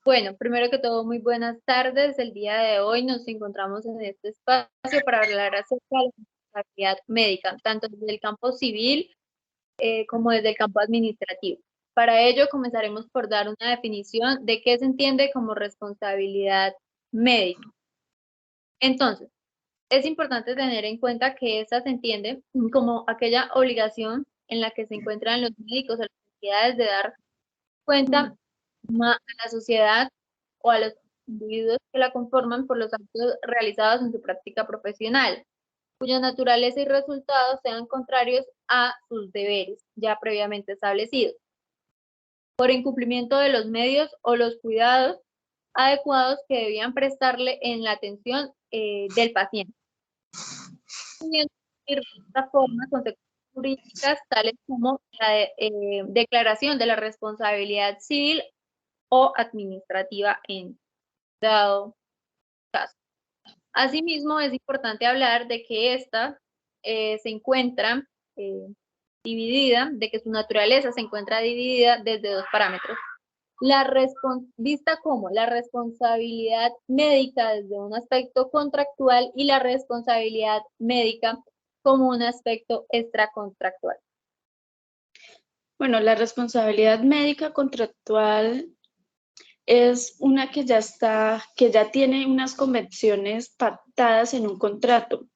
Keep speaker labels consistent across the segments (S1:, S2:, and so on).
S1: Bueno, primero que todo, muy buenas tardes. El día de hoy nos encontramos en este espacio para hablar acerca de la responsabilidad médica, tanto desde el campo civil como desde el campo administrativo. Para ello, comenzaremos por dar una definición de qué se entiende como responsabilidad médica. Entonces, es importante tener en cuenta que esta se entiende como aquella obligación en la que se encuentran los médicos o las entidades de dar cuenta a la sociedad o a los individuos que la conforman por los actos realizados en su práctica profesional, cuya naturaleza y resultados sean contrarios a sus deberes ya previamente establecidos, por incumplimiento de los medios o los cuidados adecuados que debían prestarle en la atención del paciente. Pudiendo de esta forma consecuencias jurídicas tales como la declaración de la responsabilidad civil o administrativa en dado caso. Asimismo, es importante hablar de que esta se encuentra dividida, de que su naturaleza se encuentra dividida desde dos parámetros. Vista como la responsabilidad médica desde un aspecto contractual y la responsabilidad médica como un aspecto extracontractual.
S2: Bueno, la responsabilidad médica contractual es una que ya tiene unas convenciones pactadas en un contrato.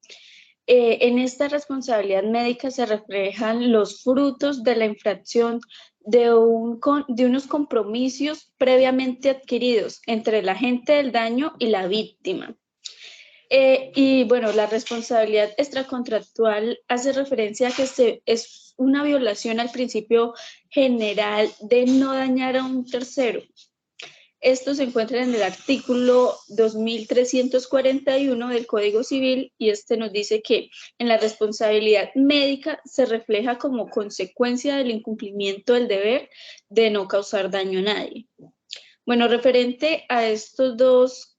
S2: En esta responsabilidad médica se reflejan los frutos de la infracción de unos compromisos previamente adquiridos entre el agente del daño y la víctima. Y bueno, la responsabilidad extracontractual hace referencia a que es una violación al principio general de no dañar a un tercero. Esto se encuentra en el artículo 2341 del Código Civil y este nos dice que en la responsabilidad médica se refleja como consecuencia del incumplimiento del deber de no causar daño a nadie. Bueno, referente a estos dos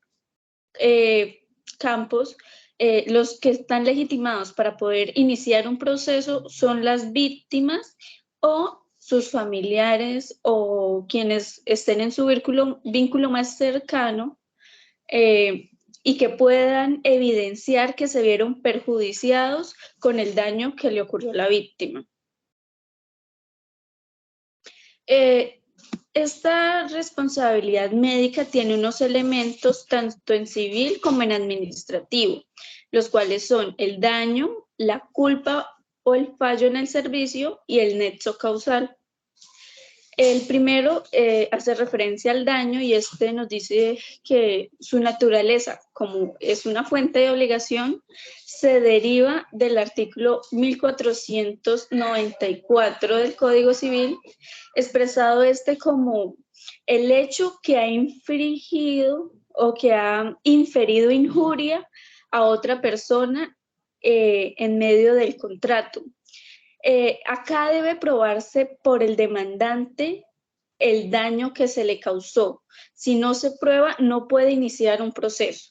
S2: campos, los que están legitimados para poder iniciar un proceso son las víctimas o sus familiares o quienes estén en su vínculo más cercano y que puedan evidenciar que se vieron perjudiciados con el daño que le ocurrió a la víctima. Esta responsabilidad médica tiene unos elementos tanto en civil como en administrativo, los cuales son el daño, la culpa o el fallo en el servicio y el nexo causal. El primero hace referencia al daño y este nos dice que su naturaleza, como es una fuente de obligación, se deriva del artículo 1494 del Código Civil, expresado como el hecho que ha infringido o que ha inferido injuria a otra persona en medio del contrato. Acá debe probarse por el demandante el daño que se le causó. Si no se prueba, no puede iniciar un proceso.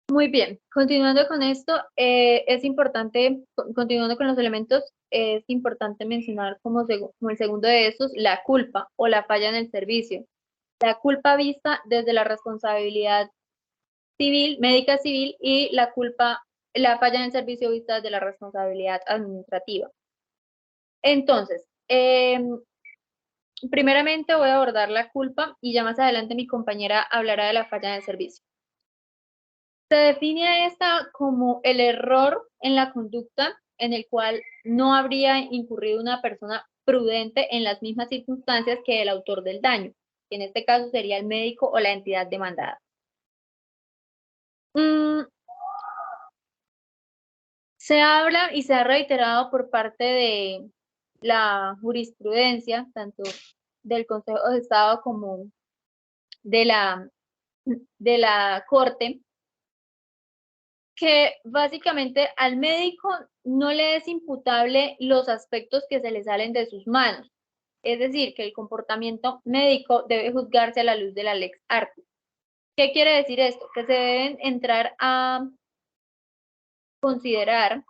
S1: Muy bien, continuando con esto, es importante, continuando con los elementos, es importante mencionar como el segundo de estos, la culpa o la falla en el servicio. La culpa vista desde la responsabilidad civil, médica civil, y la falla en el servicio vista desde la responsabilidad administrativa. Entonces, primeramente voy a abordar la culpa y ya más adelante mi compañera hablará de la falla en el servicio. Se define esta como el error en la conducta en el cual no habría incurrido una persona prudente en las mismas circunstancias que el autor del daño, que en este caso sería el médico o la entidad demandada. Se habla y se ha reiterado por parte de la jurisprudencia, tanto del Consejo de Estado como de la Corte, que básicamente al médico no le es imputable los aspectos que se le salen de sus manos. Es decir, que el comportamiento médico debe juzgarse a la luz de la lex artis. ¿Qué quiere decir esto? Que se deben entrar a considerar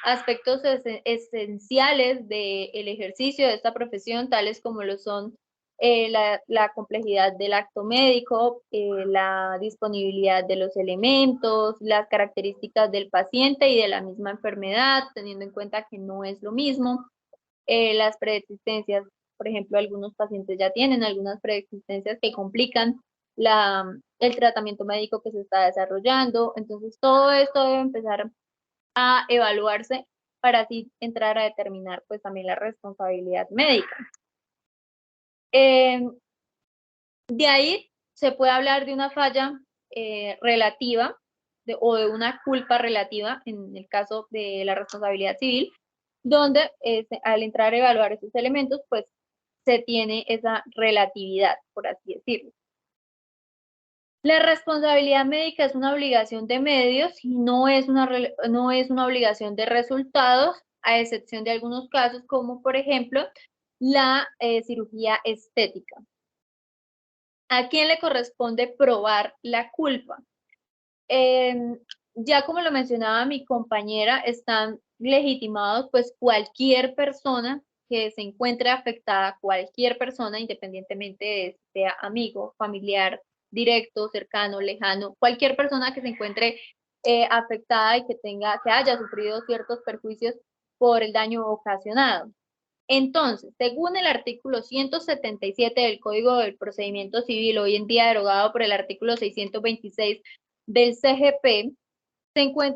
S1: aspectos esenciales del ejercicio de esta profesión, tales como lo son la complejidad del acto médico, la disponibilidad de los elementos, las características del paciente y de la misma enfermedad, teniendo en cuenta que no es lo mismo, las preexistencias, por ejemplo, algunos pacientes ya tienen algunas preexistencias que complican el tratamiento médico que se está desarrollando, entonces todo esto debe empezar a evaluarse para así entrar a determinar pues también la responsabilidad médica. De ahí se puede hablar de una falla relativa o de una culpa relativa en el caso de la responsabilidad civil, donde al entrar a evaluar esos elementos, pues se tiene esa relatividad, por así decirlo. La responsabilidad médica es una obligación de medios y no es una obligación de resultados, a excepción de algunos casos, como por ejemplo la cirugía estética. ¿A quién le corresponde probar la culpa? Ya como lo mencionaba mi compañera, están legitimados pues cualquier persona que se encuentre afectada, cualquier persona, independientemente de si sea amigo, familiar, directo, cercano, lejano, cualquier persona que se encuentre afectada y que haya sufrido ciertos perjuicios por el daño ocasionado. Entonces, según el artículo 177 del Código del Procedimiento Civil, hoy en día derogado por el artículo 626 del CGP,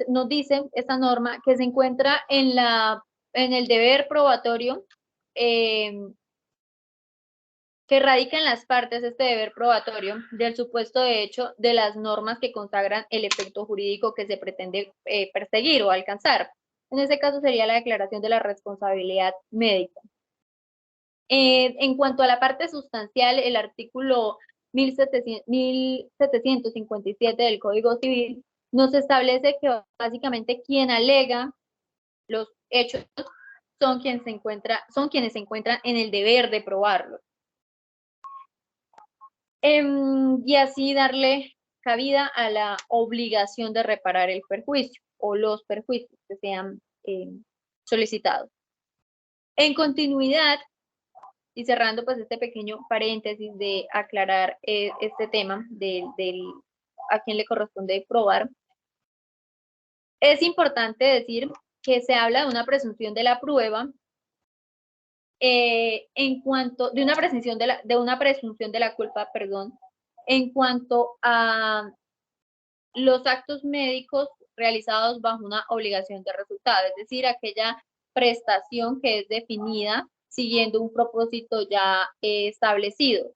S1: nos dice esta norma que se encuentra en el deber probatorio que radica en las partes este deber probatorio del supuesto de hecho de las normas que consagran el efecto jurídico que se pretende perseguir o alcanzar. En este caso sería la declaración de la responsabilidad médica. En cuanto a la parte sustancial, el artículo 1757 del Código Civil nos establece que básicamente quien alega los hechos son quienes se encuentran en el deber de probarlos. Y así darle cabida a la obligación de reparar el perjuicio o los perjuicios que sean solicitados. En continuidad, y cerrando pues este pequeño paréntesis de aclarar este tema a quién le corresponde probar, es importante decir que se habla de una presunción de la prueba de una presunción de la culpa, perdón, en cuanto a los actos médicos realizados bajo una obligación de resultado, es decir, aquella prestación que es definida siguiendo un propósito ya establecido.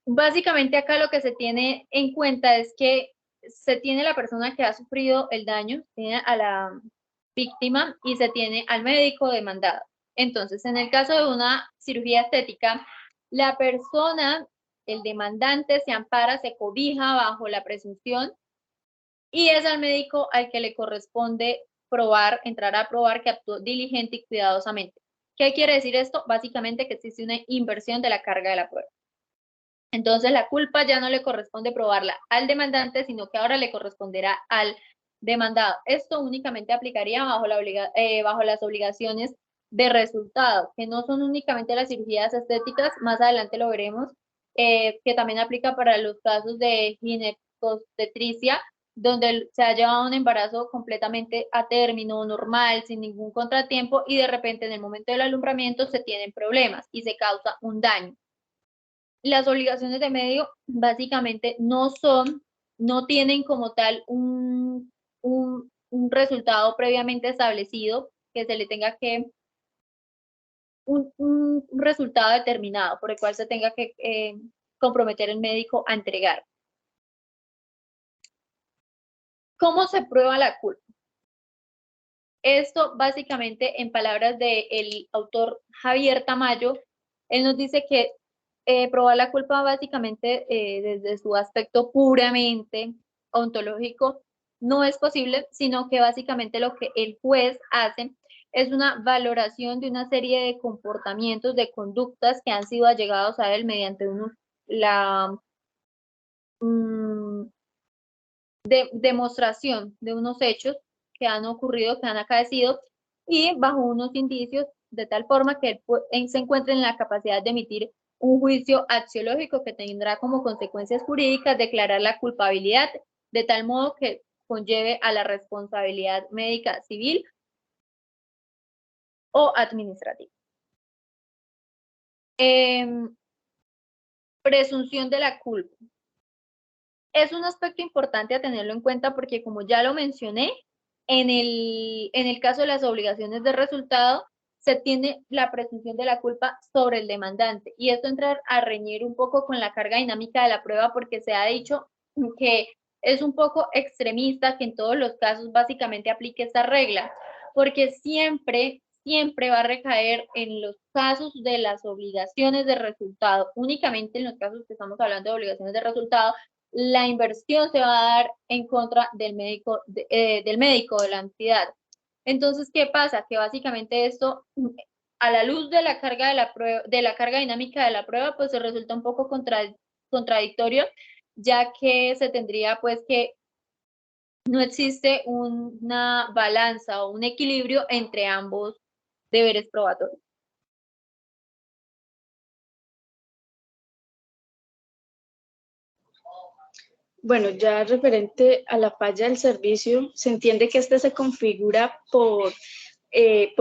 S1: Básicamente acá lo que se tiene en cuenta es que se tiene la persona que ha sufrido el daño, se tiene a la víctima y se tiene al médico demandado. Entonces, en el caso de una cirugía estética, la persona, el demandante, se ampara, se cobija bajo la presunción y es al médico al que le corresponde entrar a probar que actuó diligente y cuidadosamente. ¿Qué quiere decir esto? Básicamente que existe una inversión de la carga de la prueba. Entonces, la culpa ya no le corresponde probarla al demandante, sino que ahora le corresponderá al demandado. Esto únicamente aplicaría bajo las obligaciones de resultado, que no son únicamente las cirugías estéticas, más adelante lo veremos, que también aplica para los casos de ginecobstetricia, donde se ha llevado un embarazo completamente a término, normal, sin ningún contratiempo, y de repente en el momento del alumbramiento se tienen problemas y se causa un daño. Las obligaciones de medio básicamente no tienen como tal un resultado previamente establecido que se le tenga que, un resultado determinado por el cual se tenga que comprometer el médico a entregar. ¿Cómo se prueba la culpa? Esto básicamente en palabras del autor Javier Tamayo, él nos dice que probar la culpa básicamente desde su aspecto puramente ontológico no es posible, sino que básicamente lo que el juez hace es una valoración de una serie de comportamientos, de conductas que han sido allegados a él mediante la demostración de unos hechos que han ocurrido, que han acaecido, y bajo unos indicios de tal forma que él se encuentre en la capacidad de emitir un juicio axiológico que tendrá como consecuencias jurídicas declarar la culpabilidad, de tal modo que conlleve a la responsabilidad médica civil o administrativa. Presunción de la culpa. Es un aspecto importante a tenerlo en cuenta porque, como ya lo mencioné, en el caso de las obligaciones de resultado, se tiene la presunción de la culpa sobre el demandante. Y esto entra a reñir un poco con la carga dinámica de la prueba porque se ha dicho que es un poco extremista que en todos los casos básicamente aplique esta regla, porque siempre va a recaer en los casos de las obligaciones de resultado, únicamente en los casos que estamos hablando de obligaciones de resultado, la inversión se va a dar en contra del médico de la entidad. Entonces, ¿qué pasa? Que básicamente esto, a la luz de la carga de la prueba, de la carga dinámica de la prueba, pues se resulta un poco contradictorio, ya que se tendría pues que no existe una balanza o un equilibrio entre ambos deberes probatorios.
S2: Bueno, ya referente a la falla del servicio, se entiende que este se configura por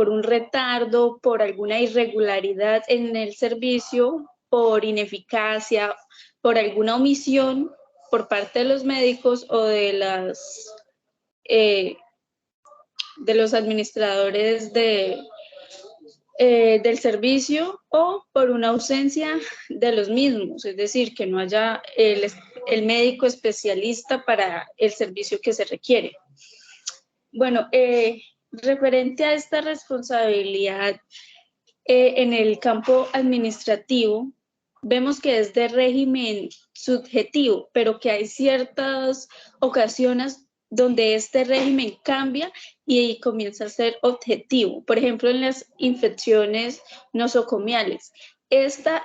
S2: un retardo, por alguna irregularidad en el servicio, por ineficacia, por alguna omisión por parte de los médicos o de los administradores del servicio o por una ausencia de los mismos, es decir, que no haya el médico especialista para el servicio que se requiere. Bueno, referente a esta responsabilidad en el campo administrativo, vemos que es de régimen subjetivo, pero que hay ciertas ocasiones donde este régimen cambia y comienza a ser objetivo. Por ejemplo, en las infecciones nosocomiales. Estas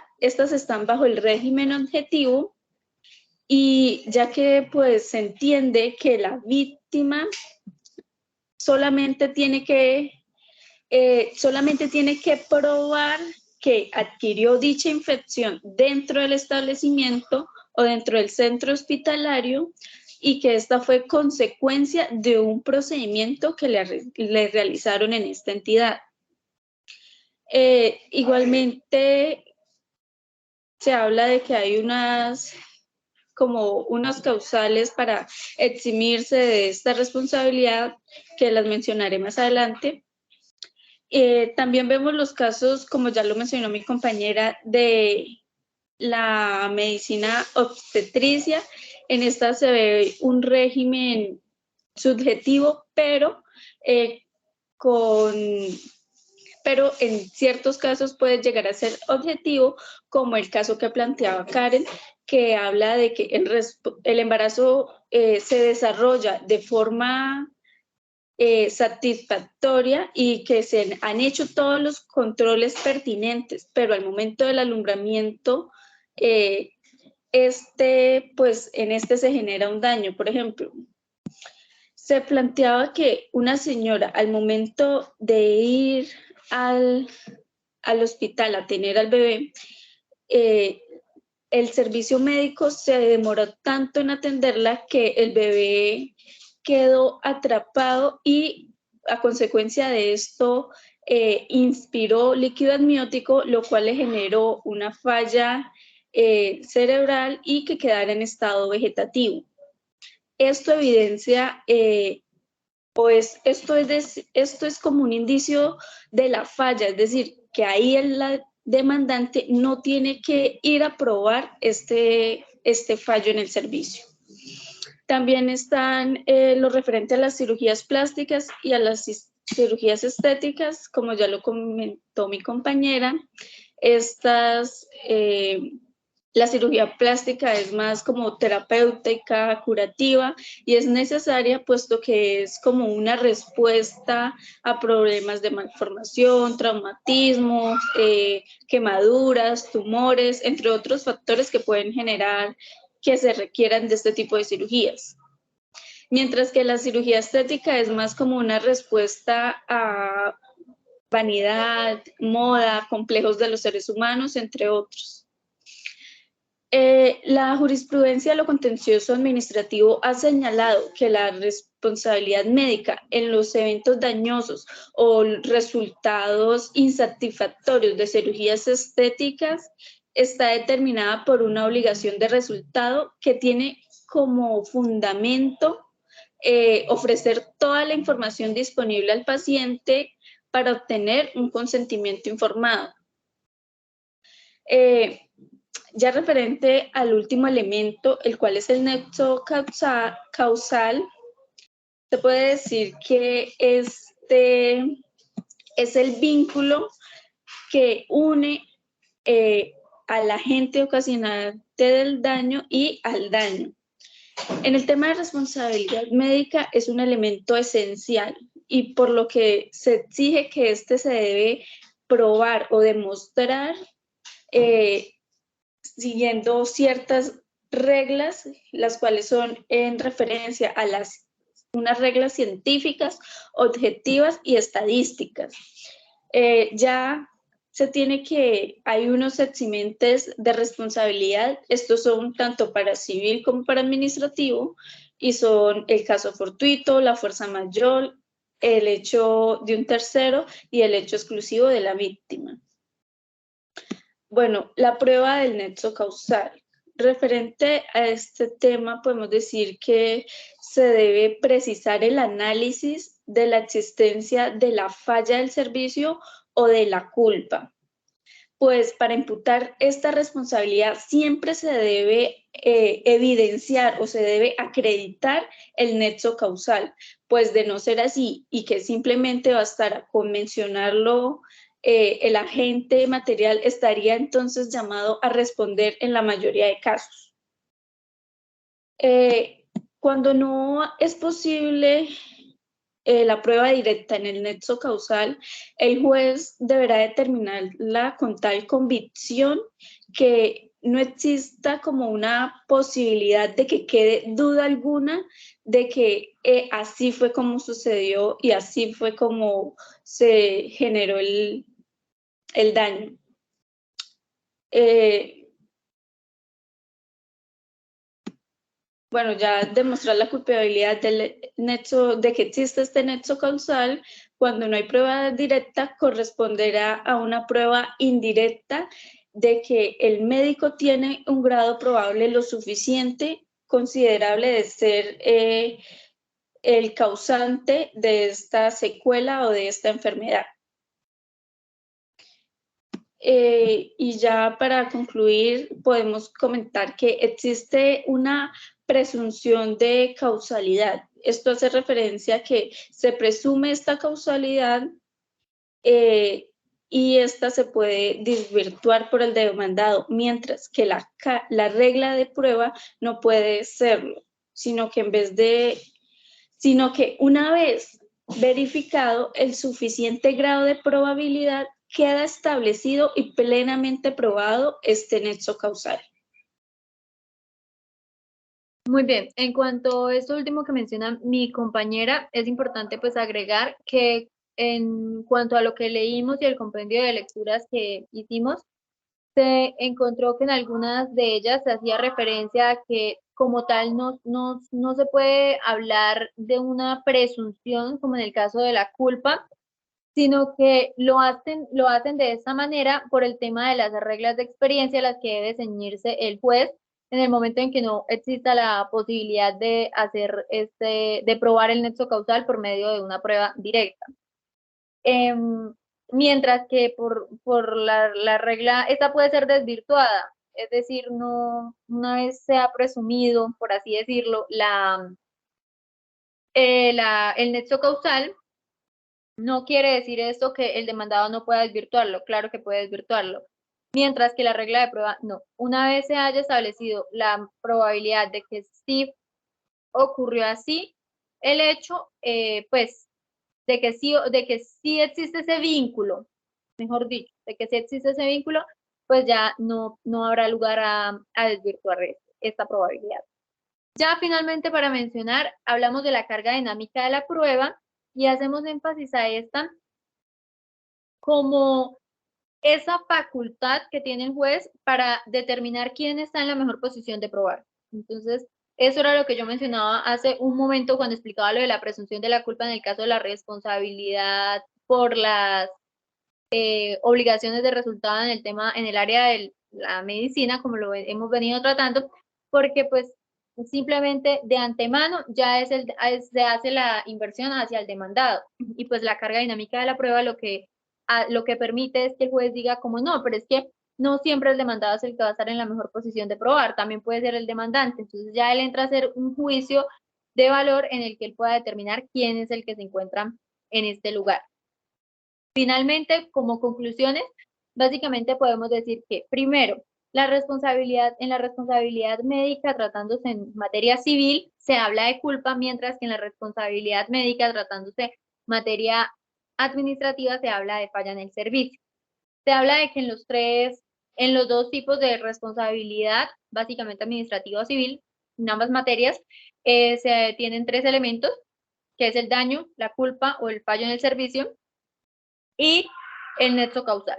S2: están bajo el régimen objetivo y ya que pues se entiende que la víctima solamente tiene que probar que adquirió dicha infección dentro del establecimiento o dentro del centro hospitalario y que esta fue consecuencia de un procedimiento que le realizaron en esta entidad. Igualmente, se habla de que hay unas causales para eximirse de esta responsabilidad, que las mencionaré más adelante. También vemos los casos, como ya lo mencionó mi compañera, de la medicina obstetricia. En esta se ve un régimen subjetivo, pero en ciertos casos puede llegar a ser objetivo, como el caso que planteaba Karen, que habla de que el embarazo se desarrolla de forma satisfactoria y que se han hecho todos los controles pertinentes, pero al momento del alumbramiento, pues en este se genera un daño. Por ejemplo, se planteaba que una señora al momento de ir al hospital a tener al bebé, el servicio médico se demoró tanto en atenderla que el bebé quedó atrapado y a consecuencia de esto inspiró líquido amniótico, lo cual le generó una falla cerebral y que quedara en estado vegetativo. Esto evidencia, pues esto es como un indicio de la falla, es decir, que ahí la demandante no tiene que ir a probar este fallo en el servicio. También están lo referente a las cirugías plásticas y a las cirugías estéticas, como ya lo comentó mi compañera. La cirugía plástica es más como terapéutica, curativa y es necesaria puesto que es como una respuesta a problemas de malformación, traumatismos, quemaduras, tumores, entre otros factores que pueden generar que se requieran de este tipo de cirugías. mientras que la cirugía estética es más como una respuesta a vanidad, moda, complejos de los seres humanos, entre otros. La jurisprudencia de lo contencioso administrativo ha señalado que la responsabilidad médica en los eventos dañosos o resultados insatisfactorios de cirugías estéticas está determinada por una obligación de resultado que tiene como fundamento ofrecer toda la información disponible al paciente para obtener un consentimiento informado. Ya referente al último elemento, el cual es el nexo causal, se puede decir que este es el vínculo que une al agente ocasionante del daño y al daño. En el tema de responsabilidad médica es un elemento esencial y por lo que se exige que este se debe probar o demostrar siguiendo ciertas reglas, las cuales son en referencia a unas reglas científicas, objetivas y estadísticas. Ya se tiene que, hay unos eximentes de responsabilidad, estos son tanto para civil como para administrativo, y son el caso fortuito, la fuerza mayor, el hecho de un tercero y el hecho exclusivo de la víctima. Bueno, la prueba del nexo causal. Referente a este tema, podemos decir que se debe precisar el análisis de la existencia de la falla del servicio o de la culpa. Pues para imputar esta responsabilidad siempre se debe evidenciar o se debe acreditar el nexo causal, pues de no ser así y que simplemente bastará con mencionarlo, el agente material estaría entonces llamado a responder en la mayoría de casos. Cuando no es posible la prueba directa en el nexo causal, el juez deberá determinarla con tal convicción que no exista como una posibilidad de que quede duda alguna de que así fue como sucedió y así fue como se generó el daño. Bueno, ya demostrar la culpabilidad del nexo, de que existe este nexo causal, cuando no hay prueba directa, corresponderá a una prueba indirecta de que el médico tiene un grado probable lo suficiente, considerable de ser el causante de esta secuela o de esta enfermedad. Y ya para concluir, podemos comentar que existe una presunción de causalidad. Esto hace referencia a que se presume esta causalidad y esta se puede desvirtuar por el demandado, mientras que la regla de prueba no puede serlo, sino que una vez verificado el suficiente grado de probabilidad, queda establecido y plenamente probado este nexo causal.
S1: Muy bien, en cuanto a esto último que menciona mi compañera, es importante pues agregar que en cuanto a lo que leímos y el compendio de lecturas que hicimos, se encontró que en algunas de ellas se hacía referencia a que como tal no se puede hablar de una presunción como en el caso de la culpa, sino que lo hacen de esta manera por el tema de las reglas de experiencia a las que debe ceñirse el juez en el momento en que no exista la posibilidad de hacer de probar el nexo causal por medio de una prueba directa. Mientras que por la regla, esta puede ser desvirtuada, es decir, no, una vez se ha presumido, por así decirlo, el nexo causal, no quiere decir esto que el demandado no pueda desvirtuarlo, claro que puede desvirtuarlo. Mientras que la regla de prueba no. Una vez se haya establecido la probabilidad de que sí ocurrió así el hecho, pues de que sí existe ese vínculo, mejor dicho, de que sí existe ese vínculo, pues ya no habrá lugar a desvirtuar esta probabilidad. Ya finalmente, para mencionar, hablamos de la carga dinámica de la prueba y hacemos énfasis a esta como esa facultad que tiene el juez para determinar quién está en la mejor posición de probar. Entonces, eso era lo que yo mencionaba hace un momento cuando explicaba lo de la presunción de la culpa en el caso de la responsabilidad por las obligaciones de resultado en el tema, en el área de la medicina, como lo hemos venido tratando, porque pues simplemente de antemano ya se hace la inversión hacia el demandado y pues la carga dinámica de la prueba lo que permite es que el juez diga como no, pero es que no siempre el demandado es el que va a estar en la mejor posición de probar, también puede ser el demandante, entonces ya él entra a hacer un juicio de valor en el que él pueda determinar quién es el que se encuentra en este lugar. Finalmente, como conclusiones, básicamente podemos decir que, primero, en la responsabilidad médica, tratándose en materia civil, se habla de culpa, mientras que en la responsabilidad médica, tratándose materia administrativa, se habla de falla en el servicio. Se habla de que en los dos tipos de responsabilidad, básicamente administrativa o civil, en ambas materias, se tienen tres elementos, que es el daño, la culpa o el fallo en el servicio, y el nexo causal.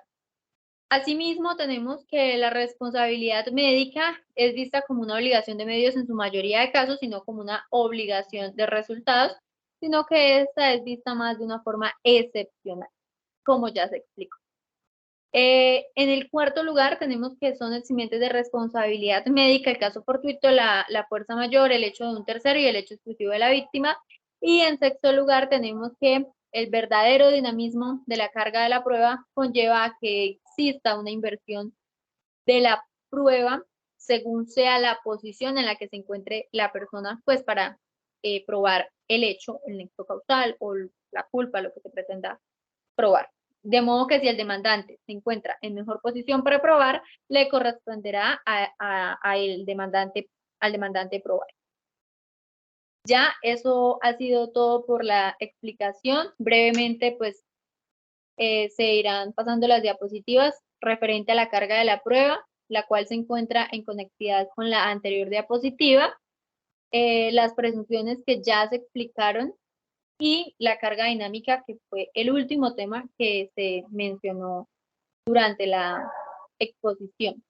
S1: Asimismo, tenemos que la responsabilidad médica es vista como una obligación de medios en su mayoría de casos, sino como una obligación de resultados, sino que esta es vista más de una forma excepcional, como ya se explicó. En el cuarto lugar tenemos que son eximientes de responsabilidad médica, el caso fortuito, la fuerza mayor, el hecho de un tercero y el hecho exclusivo de la víctima. Y en sexto lugar tenemos que el verdadero dinamismo de la carga de la prueba conlleva a que exista una inversión de la prueba según sea la posición en la que se encuentre la persona, pues para probar el hecho, el nexo causal o la culpa, lo que se pretenda probar. De modo que si el demandante se encuentra en mejor posición para probar, le corresponderá al demandante probar. Ya eso ha sido todo por la explicación. Brevemente, pues se irán pasando las diapositivas referente a la carga de la prueba, la cual se encuentra en conectividad con la anterior diapositiva, las presunciones que ya se explicaron y la carga dinámica, que fue el último tema que se mencionó durante la exposición.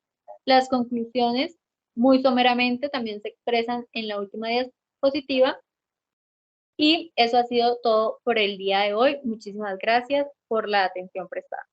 S1: Las conclusiones, muy someramente, también se expresan en la última diapositiva. Y eso ha sido todo por el día de hoy. Muchísimas gracias por la atención prestada.